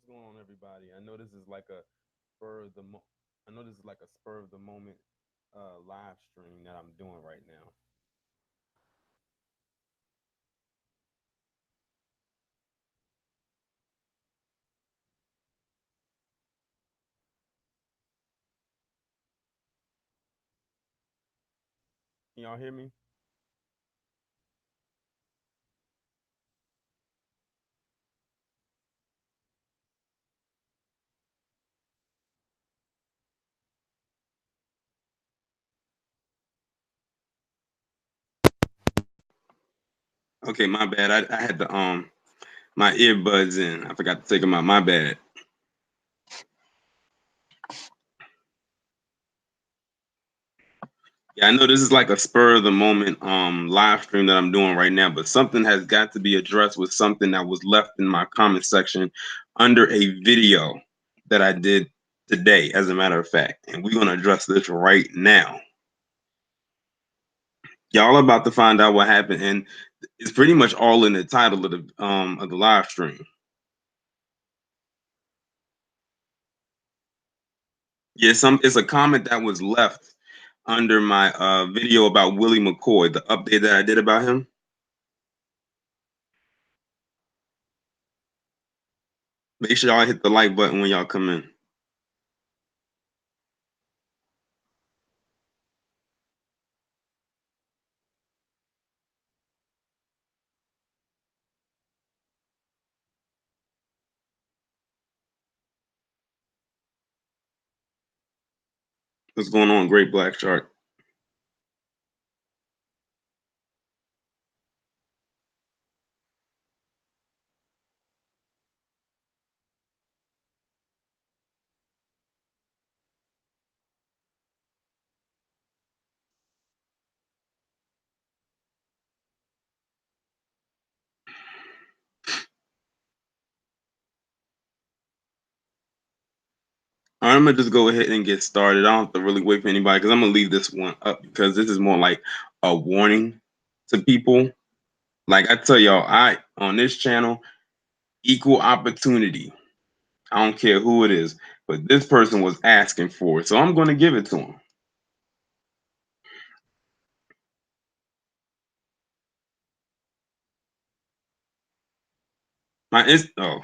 going on, everybody? I know this is like a spur of the mo- I know this is like a spur of the moment live stream that I'm doing right now. Can y'all hear me? Okay, my bad. I had the my earbuds in. I forgot to take them out. My bad. Yeah, I know this is like a spur of the moment live stream that I'm doing right now, but something has got to be addressed with something that was left in my comment section under a video that I did today, as a matter of fact. And we're gonna address this right now. Y'all about to find out what happened, and it's pretty much all in the title of the live stream. Yeah, it's a comment that was left under my video about Willie McCoy, the update that I did about him. Make sure y'all hit the like button when y'all come in. What's going on, Great Black Shark? All right, I'm gonna just go ahead and get started. I don't have to really wait for anybody because I'm gonna leave this one up because this is more like a warning to people. Like I tell y'all, I on this channel, equal opportunity. I don't care who it is, but this person was asking for it, so I'm gonna give it to him. My inst oh.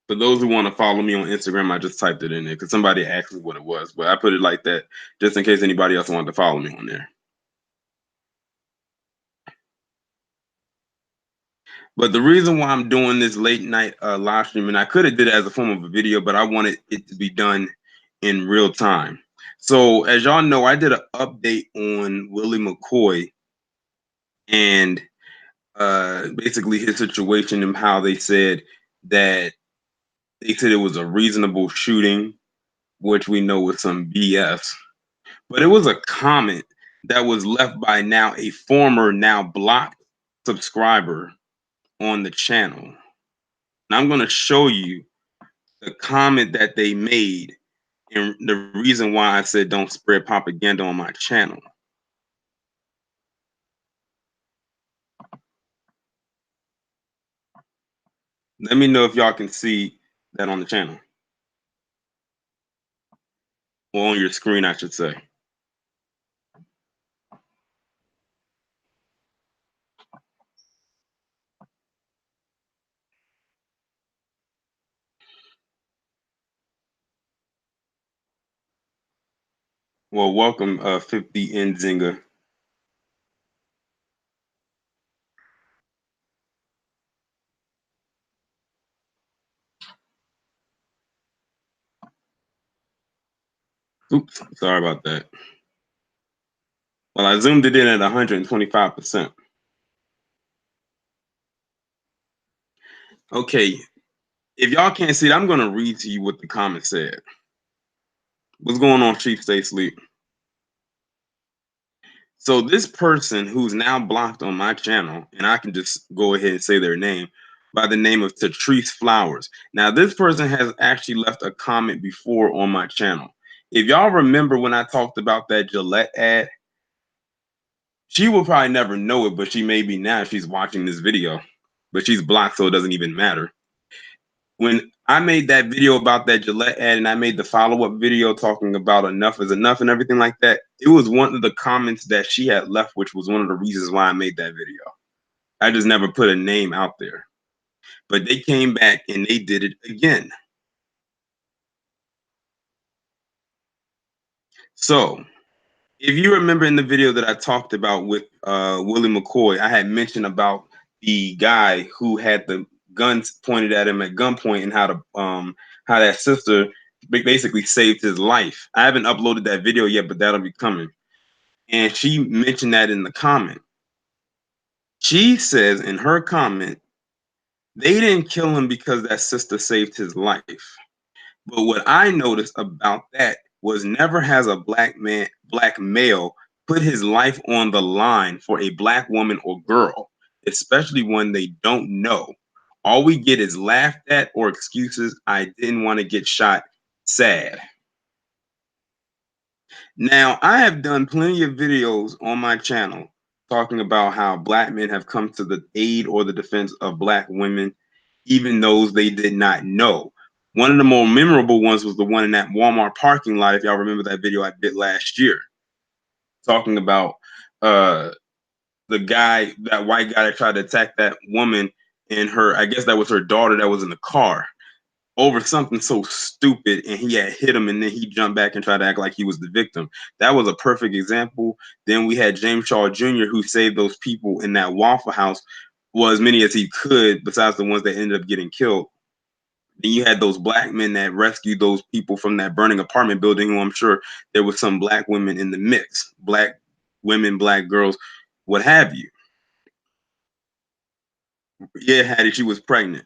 For those who want to follow me on Instagram, I just typed it in there because somebody asked me what it was, but I put it like that just in case anybody else wanted to follow me on there. But the reason why I'm doing this late night live stream, and I could have did it as a form of a video, but I wanted it to be done in real time. So as y'all know, I did an update on Willie McCoy and basically his situation and how that they said it was a reasonable shooting, which we know was some BS. But it was a comment that was left by now a former, now blocked subscriber on the channel. And I'm going to show you the comment that they made and the reason why I said don't spread propaganda on my channel. Let me know if y'all can see that on the channel or on your screen, I should say. Well, welcome, 50 Nzinga. Oops, sorry about that. Well, I zoomed it in at 125%. Okay, if y'all can't see it, I'm going to read to you what the comment said. What's going on, Chief? Stay asleep. So this person who's now blocked on my channel, and I can just go ahead and say their name, by the name of Tatrice Flowers. Now, this person has actually left a comment before on my channel. If y'all remember when I talked about that Gillette ad, She will probably never know it, but she may be now if she's watching this video. But she's blocked, so it doesn't even matter. When I made that video about that Gillette ad and I made the follow-up video talking about enough is enough and everything like that, it was one of the comments that she had left, which was one of the reasons why I made that video. I just never put a name out there. But they came back and they did it again. So if you remember in the video that I talked about with Willie McCoy, I had mentioned about the guy who had the guns pointed at him at gunpoint and how that sister basically saved his life. I haven't uploaded that video yet, but that'll be coming. And she mentioned that in the comment. She says in her comment, they didn't kill him because that sister saved his life. But what I noticed about that was never has a black male put his life on the line for a black woman or girl, especially when they don't know. All we get is laughed at or excuses. I didn't want to get shot. Sad. Now, I have done plenty of videos on my channel talking about how black men have come to the aid or the defense of black women, even those they did not know. One of the more memorable ones was the one in that Walmart parking lot, if y'all remember that video I did last year, talking about uh, that white guy that tried to attack that woman and her, I guess that was her daughter that was in the car over something so stupid, and he had hit him and then he jumped back and tried to act like he was the victim. That was a perfect example. Then we had James Shaw Jr., who saved those people in that Waffle House, well, as many as he could besides the ones that ended up getting killed. Then you had those black men that rescued those people from that burning apartment building, who I'm sure there was some black women in the mix, black women, black girls, what have you. Yeah, Hattie, she was pregnant.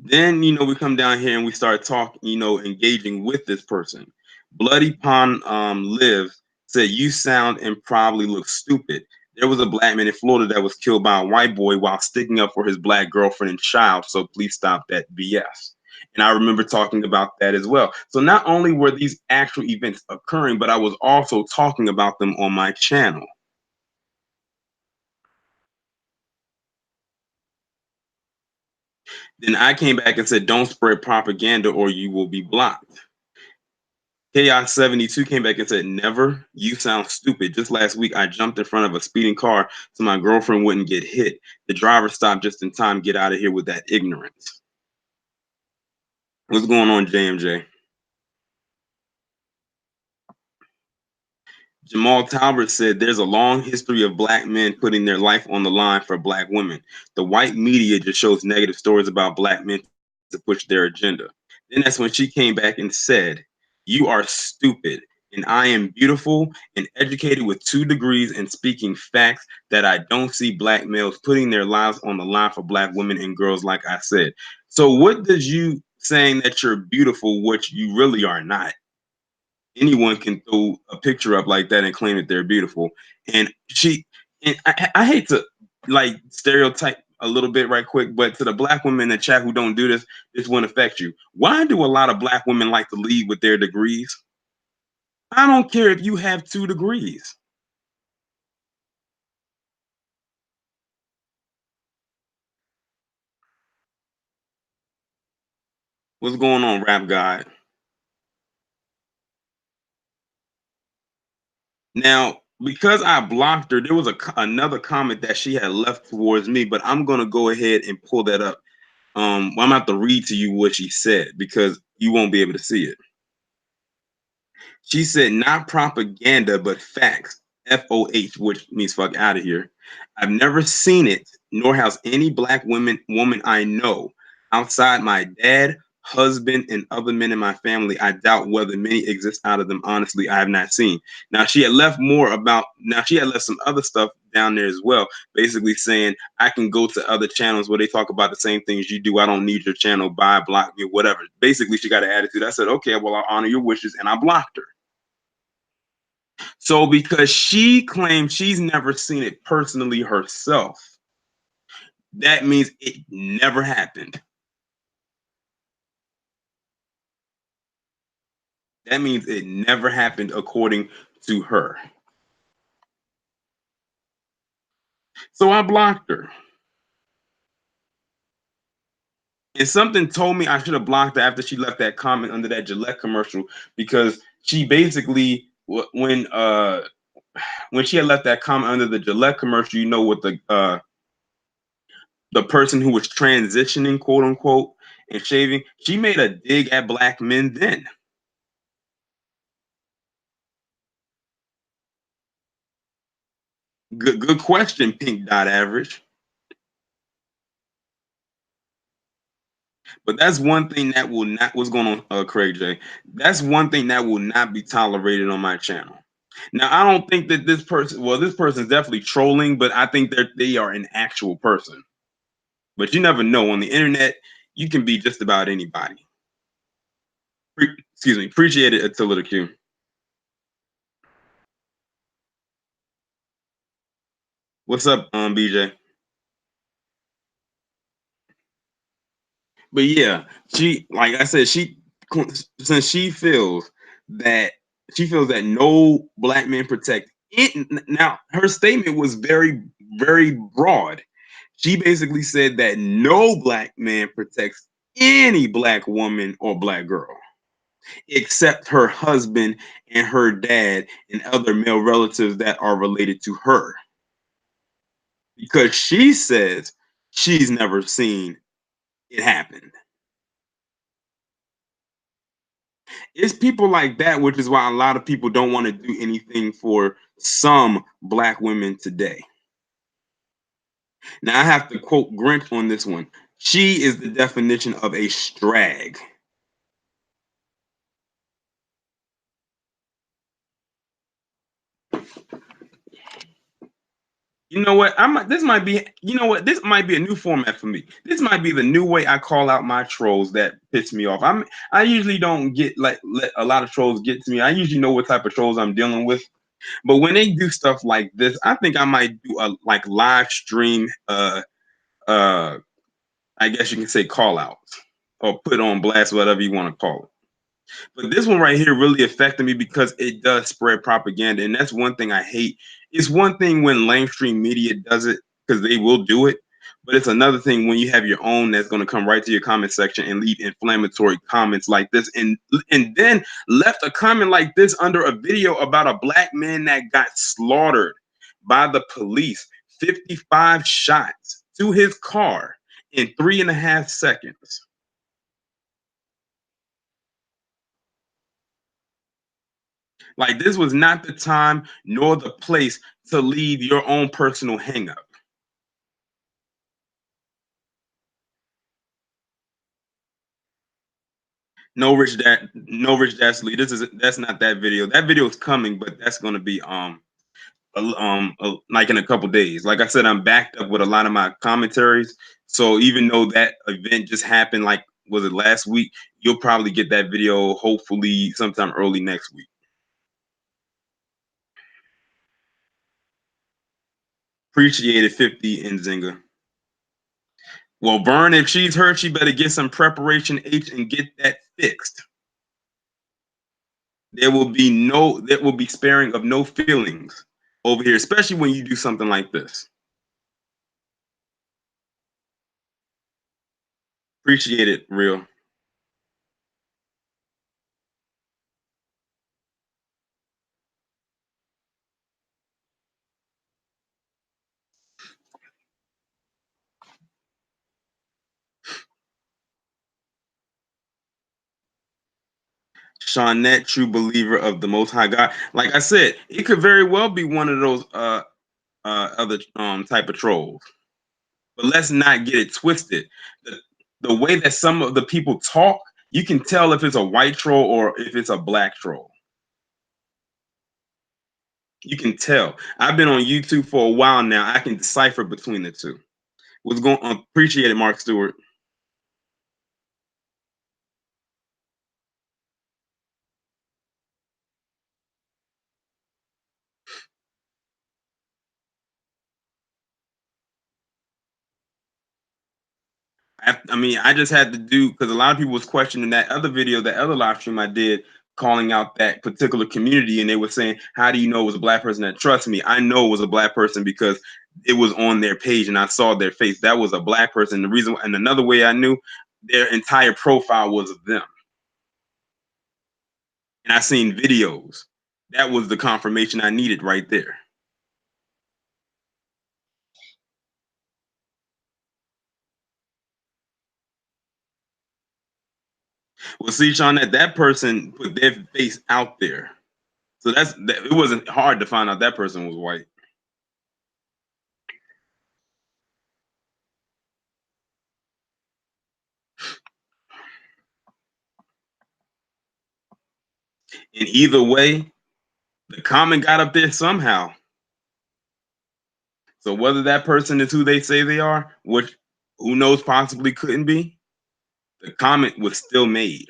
Then, we come down here and we start talking, engaging with this person. Bloody Pond Live said, you sound and probably look stupid. There was a black man in Florida that was killed by a white boy while sticking up for his black girlfriend and child. So please stop that BS. And I remember talking about that as well. So not only were these actual events occurring, but I was also talking about them on my channel. Then I came back and said, don't spread propaganda or you will be blocked. Chaos 72 came back and said, never. You sound stupid. Just last week, I jumped in front of a speeding car so my girlfriend wouldn't get hit. The driver stopped just in time. Get out of here with that ignorance. What's going on, JMJ? Jamal Talbert said, there's a long history of black men putting their life on the line for black women. The white media just shows negative stories about black men to push their agenda. Then that's when she came back and said, you are stupid. And I am beautiful and educated with 2 degrees and speaking facts that I don't see black males putting their lives on the line for black women and girls, like I said. So, what does you saying that you're beautiful, which you really are not? Anyone can throw a picture up like that and claim that they're beautiful. And I hate to like stereotype a little bit right quick, but to the black women in the chat who don't do this, this won't affect you. Why do a lot of black women like to lead with their degrees? I don't care if you have 2 degrees. What's going on, Rap God? Now, because I blocked her, there was another comment that she had left towards me, but I'm gonna go ahead and pull that up. I'm gonna have to read to you what she said because you won't be able to see it. She said, not propaganda, but facts. FOH, which means fuck out of here. I've never seen it, nor has any black woman I know outside my dad, husband, and other men in my family. I doubt whether many exist out of them. Honestly, I have not seen. Now she had left some other stuff down there as well, basically saying I can go to other channels where they talk about the same things you do. I don't need your channel, buy, block me, whatever. Basically, she got an attitude. I said, okay, well, I'll honor your wishes, and I blocked her. So because she claims she's never seen it personally herself, that means it never happened. That means it never happened according to her. So I blocked her. And something told me I should have blocked her after she left that comment under that Gillette commercial, because she basically when she had left that comment under the Gillette commercial, you know, with the person who was transitioning, quote unquote, and shaving, she made a dig at black men then. Good question, Pink Dot Average. But that's one thing that will not, what's going on, Craig J. That's one thing that will not be tolerated on my channel. Now, I don't think that this person, well, this person is definitely trolling, but I think that they are an actual person. But you never know. On the internet, you can be just about anybody. Excuse me. Appreciate it, Attila the Q. What's up, BJ? But yeah, she, like I said, since that she feels that no black men protect it. Now, her statement was very, very broad. She basically said that no black man protects any black woman or black girl except her husband and her dad and other male relatives that are related to her, because she says she's never seen it happen. It's people like that, which is why a lot of people don't want to do anything for some black women today. Now, I have to quote Grinch on this one. She is the definition of a strag. You know what? This might be. You know what? This might be a new format for me. This might be the new way I call out my trolls that piss me off. I usually don't get like let a lot of trolls get to me. I usually know what type of trolls I'm dealing with. But when they do stuff like this, I think I might do a like live stream. Uh, I guess you can say call outs or put on blast, whatever you want to call it. But this one right here really affected me because it does spread propaganda. And that's one thing I hate. It's one thing when mainstream media does it, because they will do it. But it's another thing when you have your own that's going to come right to your comment section and leave inflammatory comments like this. And then left a comment like this under a video about a black man that got slaughtered by the police, 55 shots to his car in 3.5 seconds. Like, this was not the time nor the place to leave your own personal hangup. No Rich Dash Lee. That's not that video. That video is coming, but that's gonna be like in a couple days. Like I said, I'm backed up with a lot of my commentaries. So even though that event just happened, like was it last week, you'll probably get that video hopefully sometime early next week. Appreciate it, 50 and Zinga. Well, Vern, if she's hurt, she better get some preparation H and get that fixed. There will be sparing of no feelings over here, especially when you do something like this. Appreciate it, real. Shawnette, true believer of the Most High God. Like I said, it could very well be one of those other type of trolls. But let's not get it twisted. The way that some of the people talk, you can tell if it's a white troll or if it's a black troll. You can tell. I've been on YouTube for a while now. I can decipher between the two. What's going on? Appreciate it, Mark Stewart. I mean, I just had to do, because a lot of people was questioning that other video, that other live stream I did calling out that particular community, and they were saying, how do you know it was a black person that trusts me? I know it was a black person because it was on their page and I saw their face. That was a black person. The reason, and another way I knew, their entire profile was of them. And I seen videos. That was the confirmation I needed right there. Well, see, Sean, that person put their face out there. So it wasn't hard to find out that person was white. And either way, the comment got up there somehow. So whether that person is who they say they are, which who knows possibly couldn't be, the comment was still made.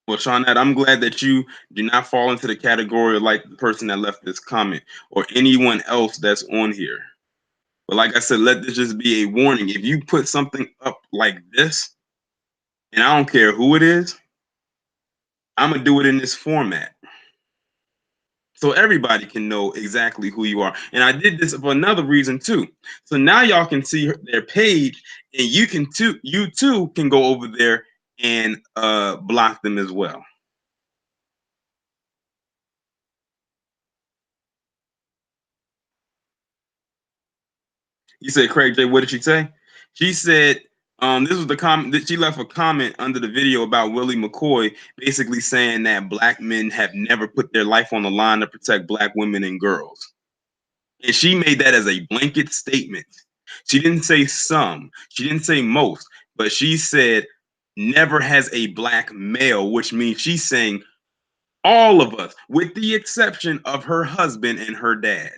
Well, Shawnette, I'm glad that you do not fall into the category of like the person that left this comment or anyone else that's on here. But like I said, let this just be a warning. If you put something up like this, and I don't care who it is, I'm gonna do it in this format so everybody can know exactly who you are. And I did this for another reason too. So now y'all can see their page, and you too can go over there and block them as well. You said, Craig J, what did she say? She said, this was the comment that she left a comment under the video about Willie McCoy, basically saying that black men have never put their life on the line to protect black women and girls. And she made that as a blanket statement. She didn't say some, she didn't say most, but she said never has a black male, which means she's saying all of us, with the exception of her husband and her dad.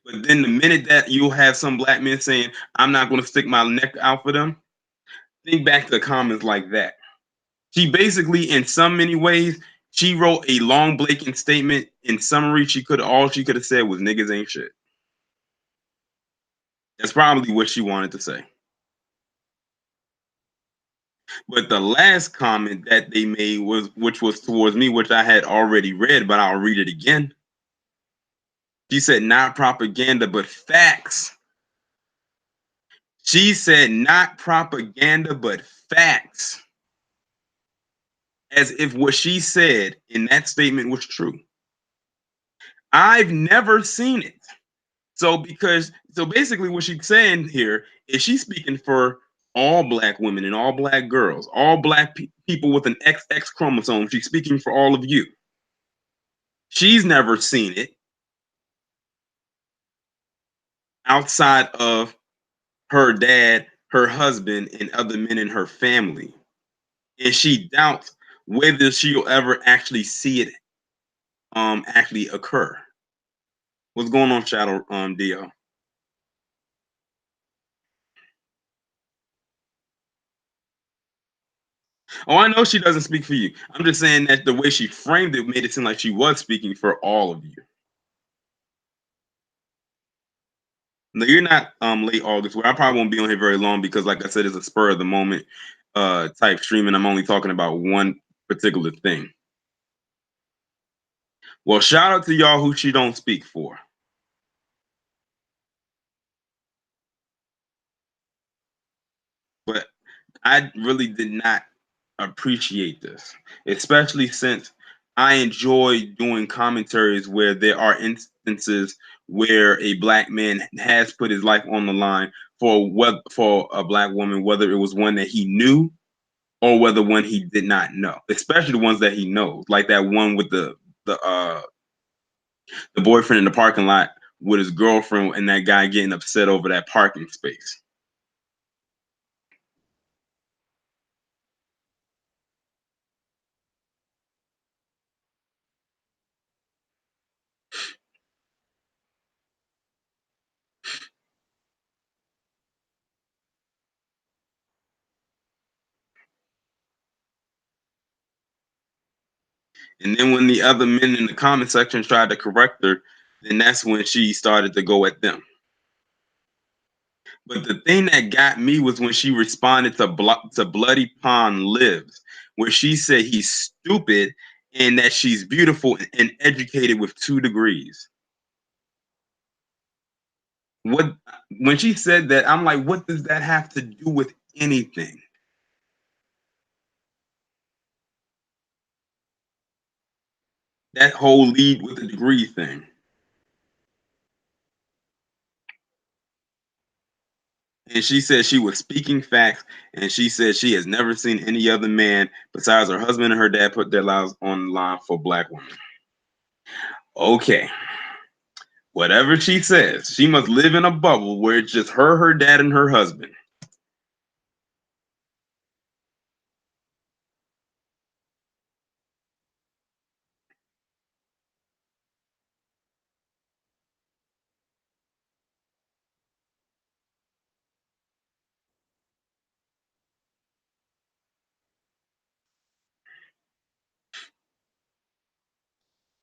But then the minute that you'll have some black men saying, I'm not going to stick my neck out for them, think back to the comments like that. She basically, in so many ways, she wrote a long, blatant statement. In summary, all she could have said was niggas ain't shit. That's probably what she wanted to say. But the last comment that they made which was towards me, which I had already read, but I'll read it again. She said, not propaganda, but facts. She said, not propaganda, but facts. As if what she said in that statement was true. I've never seen it. So basically what she's saying here is she's speaking for all black women and all black girls, all black people with an XX chromosome. She's speaking for all of you. She's never seen it outside of her dad, her husband, and other men in her family. And she doubts whether she'll ever actually see it actually occur. What's going on, Shadow DL? Oh, I know she doesn't speak for you. I'm just saying that the way she framed it made it seem like she was speaking for all of you. No, you're not late August. Well, I probably won't be on here very long because, like I said, it's a spur of the moment type stream, and I'm only talking about one particular thing. Well, shout out to y'all who she don't speak for. But I really did not appreciate this, especially since I enjoy doing commentaries where there are instances where a black man has put his life on the line for a black woman, whether it was one that he knew or whether one he did not know, especially the ones that he knows, like that one with the the boyfriend in the parking lot with his girlfriend and that guy getting upset over that parking space. And then when the other men in the comment section tried to correct her, then that's when she started to go at them. But the thing that got me was when she responded to Bloody Pond Lives, where she said he's stupid and that she's beautiful and educated with 2 degrees. What When she said that, I'm like, what does that have to do with anything? That whole lead with the degree thing. And she said she was speaking facts, and she said she has never seen any other man besides her husband and her dad put their lives on the line for black women. Okay, whatever she says, she must live in a bubble where it's just her dad, and her husband.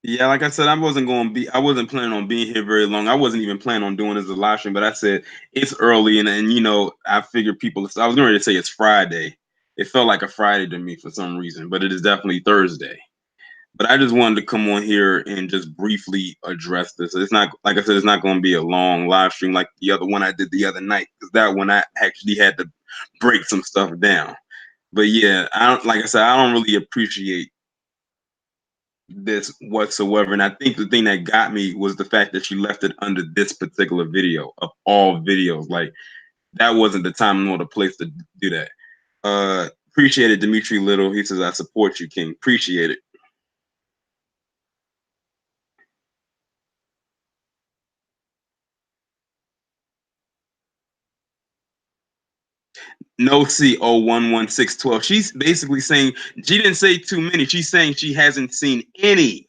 Yeah, like I said, I wasn't planning on being here very long. I wasn't even planning on doing this as a live stream, but I said it's early, and I figured people. I was going to say it's Friday. It felt like a Friday to me for some reason, but it is definitely Thursday. But I just wanted to come on here and just briefly address this. It's not, like I said, it's not going to be a long live stream like the other one I did the other night, because that one I actually had to break some stuff down. But yeah, I don't, like I said, I don't really appreciate this whatsoever. And I think the thing that got me was the fact that she left it under this particular video of all videos. Like, that wasn't the time nor the place to do that. Appreciate it, Dimitri Little. He says, I support you, King. Appreciate it. No C011612. She's basically saying she didn't say too many. She's saying she hasn't seen any.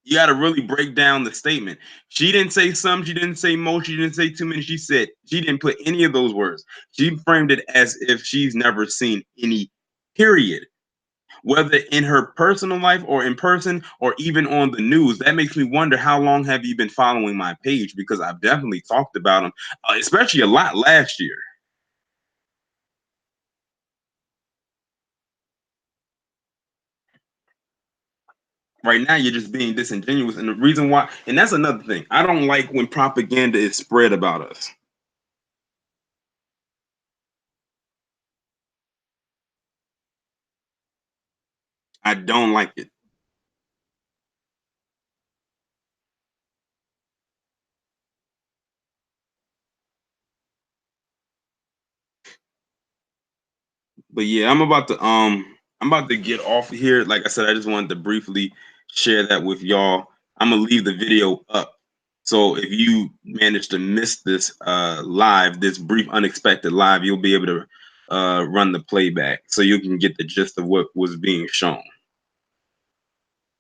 You got to really break down the statement. She didn't say some, she didn't say most, she didn't say too many. She said she didn't put any of those words. She framed it as if she's never seen any, period. Whether in her personal life or in person or even on the news. That makes me wonder, how long have you been following my page? Because I've definitely talked about them, especially a lot last year. Right now, you're just being disingenuous. And the reason why, and that's another thing, I don't like when propaganda is spread about us. I don't like it. But yeah, I'm about to get off of here. Like I said, I just wanted to briefly share that with y'all. I'm gonna leave the video up. So if you manage to miss this live, this brief unexpected live, you'll be able to run the playback so you can get the gist of what was being shown.